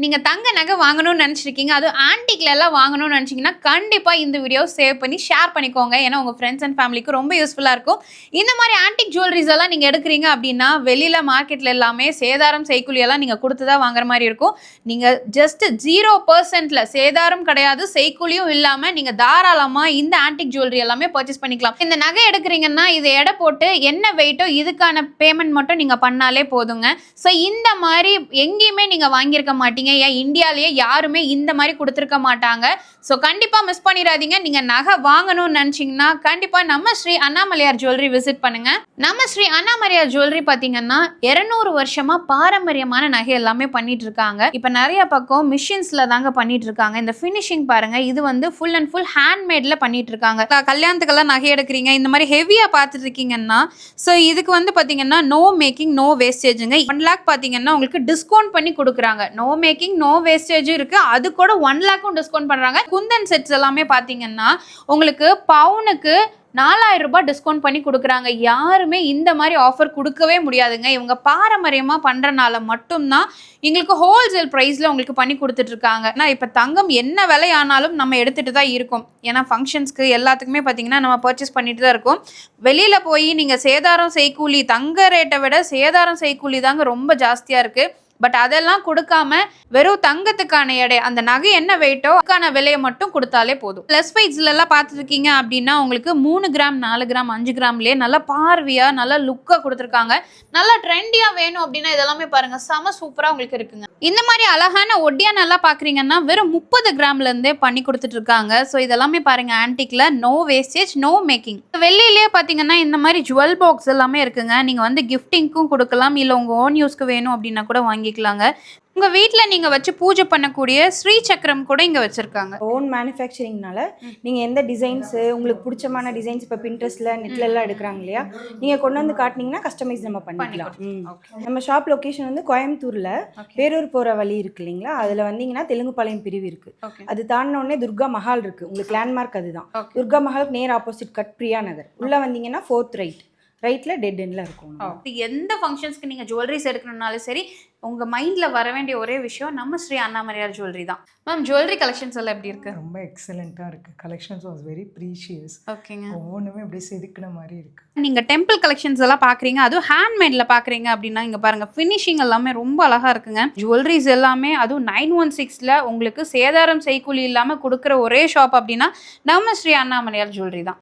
நீங்க தங்க நகை வாங்கணும்னு நினைச்சிருக்கீங்க, அது ஆன்டிக்ல எல்லாம் வாங்கணும்னு நினைச்சீங்கன்னா கண்டிப்பா இந்த வீடியோ சேவ் பண்ணி ஷேர் பண்ணிக்கோங்க. ஏன்னா உங்க ஃப்ரெண்ட்ஸ் அண்ட் ஃபேமிலிக்கு ரொம்ப யூஸ்ஃபுல்லா இருக்கும். இந்த மாதிரி ஆன்டிக் ஜுவல்லரிஸ் எல்லாம் நீங்க எடுக்கிறீங்க அப்படின்னா வெளியில மார்க்கெட்ல எல்லாமே சேதாரம் செய்கூலி எல்லாம் நீங்க கொடுத்து தான் வாங்குற மாதிரி இருக்கும். நீங்க ஜஸ்ட் 0%ல சேதாரம் கிடையாது, செய்கூலியும் இல்லாம நீங்க தாராளமா இந்த ஆன்டிக் ஜுவல்லரி எல்லாமே பர்ச்சேஸ் பண்ணிக்கலாம். இந்த நகை எடுக்கிறீங்கன்னா இதை எடை போட்டு என்ன வெயிட்டோ இதுக்கான பேமெண்ட் மட்டும் நீங்க பண்ணாலே போதுங்க. ஸோ இந்த மாதிரி எங்கேயுமே நீங்க வாங்கியிருக்க மாட்டீங்க. ஏன் இந்தியாலேயே யாருமே இந்த மாதிரி கொடுத்துருக்க மாட்டாங்க. ஸோ கண்டிப்பாக மிஸ் பண்ணிடாதீங்க. நீங்கள் நகை வாங்கணும்னு நினச்சிங்கன்னா கண்டிப்பாக நம்ம ஸ்ரீ அண்ணாமலையார் ஜுவல்லரி விசிட் பண்ணுங்க. நம்ம ஸ்ரீ அண்ணாமலையார் ஜுவல்லரி பார்த்தீங்கன்னா 200 வருஷமா பாரம்பரியமான நகை எல்லாமே பண்ணிட்டு இருக்காங்க. இப்போ நிறைய பக்கம் மிஷின்ஸ்ல தாங்க பண்ணிட்டு இருக்காங்க. இந்த ஃபினிஷிங் பாருங்க, இது வந்து ஃபுல் அண்ட் ஃபுல் ஹேண்ட்மேட்ல பண்ணிட்டு இருக்காங்க. கல்யாணத்துக்கெல்லாம் நகை எடுக்கிறீங்க, இந்த மாதிரி ஹெவியா பார்த்துட்டு இருக்கீங்கன்னா ஸோ இதுக்கு வந்து பார்த்தீங்கன்னா நோ மேக்கிங் நோ வேஸ்டேஜுங்க. 1 lakh பார்த்தீங்கன்னா உங்களுக்கு டிஸ்கவுண்ட் பண்ணி கொடுக்குறாங்க. நோ மேக்கிங் நோ வேஸ்டேஜ் இருக்கு, அது கூட 1 lakhம் டிஸ்கவுண்ட் பண்றாங்க. குந்தன் செட்ஸ் எல்லாமே பாத்தீங்கன்னா உங்களுக்கு பவுனுக்கு 4000 ரூபாய் டிஸ்கவுண்ட் பண்ணி கொடுக்குறாங்க. யாருமே இந்த மாதிரி ஆஃபர் கொடுக்கவே முடியாதுங்க. இவங்க பாரம்பரியமா பண்றனால மட்டும்தான் எங்களுக்கு ஹோல்சேல் பிரைஸ்ல உங்களுக்கு பண்ணி கொடுத்துட்டு இருக்காங்க. ஆனால் இப்போ தங்கம் என்ன விலை ஆனாலும் நம்ம எடுத்துட்டு தான் இருக்கோம். ஏன்னா ஃபங்க்ஷன்ஸ்க்கு எல்லாத்துக்குமே பார்த்தீங்கன்னா நம்ம பர்ச்சேஸ் பண்ணிட்டு தான் இருக்கோம். வெளியில போய் நீங்க சேதாரம் செய்கூலி, தங்க ரேட்டை விட சேதாரம் செய்கூலி தாங்க ரொம்ப ஜாஸ்தியா இருக்கு. பட் அதெல்லாம் கொடுக்காம வெறும் தங்கத்துக்கான எடை, அந்த நகை என்ன வெயிட்டோ அதுக்கான விலையை மட்டும் கொடுத்தாலே போதும். பிளஸ் வெயிட்ஸ்ல எல்லாம் பார்த்துருக்கீங்க அப்படின்னா உங்களுக்கு 3 கிராம் 4 கிராம் 5 கிராம்லயே நல்லா பார்வையா நல்லா லுக்கா கொடுத்துருக்காங்க. நல்லா ட்ரெண்டியா வேணும் அப்படின்னா இதெல்லாமே பாருங்க செம சூப்பரா உங்களுக்கு இருக்குங்க. இந்த மாதிரி அழகான ஒட்டியான் எல்லாம் பாக்குறீங்கன்னா வெறும் 30 கிராம்ல இருந்தே பண்ணி கொடுத்துட்டு இருக்காங்க. ஸோ இதெல்லாமே பாருங்க ஆன்டிக்ல நோ வேஸ்டேஜ் நோ மேக்கிங். வெள்ளியிலேயே பாத்தீங்கன்னா இந்த மாதிரி ஜுவல் பாக்ஸ் எல்லாமே இருக்குங்க. நீங்க வந்து கிஃப்டிங்க்கும் கொடுக்கலாம், இல்ல உங்க ஓன் யூஸ்க்கு வேணும் அப்படின்னா கூட வாங்கிக்கலாங்க. உங்க வீட்ல நீங்க வச்சு பூஜை பண்ணக்கூடிய ஸ்ரீ சக்கரம் கூட இங்க வச்சிருக்காங்க. ஓன் மேனுஃபேக்சரிங்னால நீங்க எந்த டிசைன்ஸ் உங்களுக்கு பிடிச்சமான டிசைன்ஸ் இப்போ பின்ட்ரெஸ்ட்ல நெட்ல எல்லாம் எடுக்கிறாங்க இல்லையா, நீங்க கொண்டு வந்து காட்டினீங்கன்னா கஸ்டமைஸ் நம்ம பண்ணிக்கலாம். நம்ம ஷாப் லொகேஷன் வந்து கோயம்புத்தூர்ல பேரூர் போற வழி இருக்கு இல்லைங்களா, அதுல வந்தீங்கன்னா தெலுங்குபாளையம் பிரிவு இருக்கு. அது தாண்டின உடனே துர்கா மஹால் இருக்கு. உங்களுக்கு லேண்ட்மார்க் அதுதான். துர்கா மஹாலுக்கு நேர் ஆப்போசிட் கட் பிரியா நகர். உள்ள வந்தீங்கன்னா 4th ரைட்ல டெட் எண்ட்ல இருக்கும். எந்த ஃபங்க்ஷன்ஸ்க்கு நீங்க ஜுவல்லரிஸ் எடுக்கணும்னாலும் சரி, உங்க மைண்ட்ல வர வேண்டிய ஒரே விஷயம் நம்ம ஸ்ரீ அண்ணாமலையார் ஜுவல்லரி தான். மேம் ஜுவல்லரி கலெக்ஷன்ஸ் எல்லாம் எப்படி இருக்கு? ரொம்ப எக்ஸலண்டா இருக்கு. Collections was very precious. ஓகேங்க. ஒவ்வொன்றுமே அப்படியே செதுக்கின மாதிரி இருக்கு. நீங்க டெம்பிள் கலெக்ஷன்ஸ் எல்லாம் பாக்குறீங்க, அதுவும் ஹேண்ட்மேட்ல பாக்குறீங்க அப்படின்னா இங்க பாருங்க ஃபினிஷிங் எல்லாமே ரொம்ப அழகா இருக்குங்க. ஜுவல்லரிஸ் எல்லாமே அதுவும் 916ல உங்களுக்கு சேதாரம் செய்கூலி இல்லாம கொடுக்குற ஒரே ஷாப் அப்படின்னா நம்ம ஸ்ரீ அண்ணாமலையார் ஜுவல்லரி தான்.